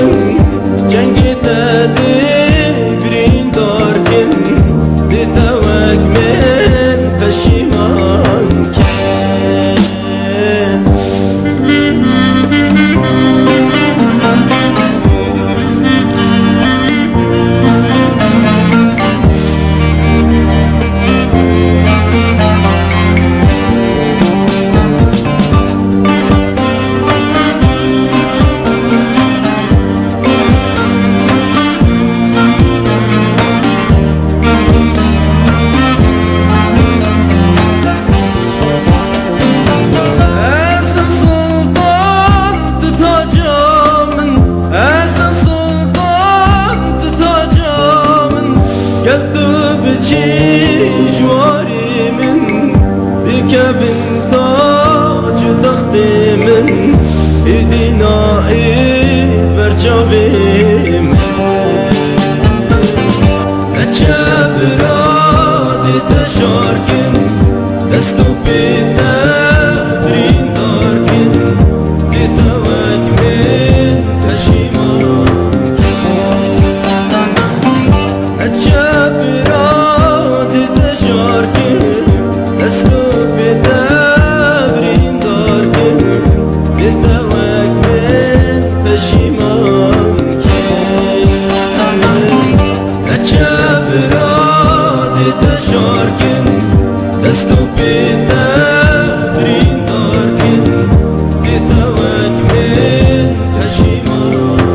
من جنگی تدی بریندارکن دیتوک من پشیمان کن جواري من بكابن تاج تختي من ايدينا برجابي من نتشابرادي تشاركن دستو بتبرين داركن ديتوك من تشيمان دستو بتبرین دارکن دیتوک من پشیمان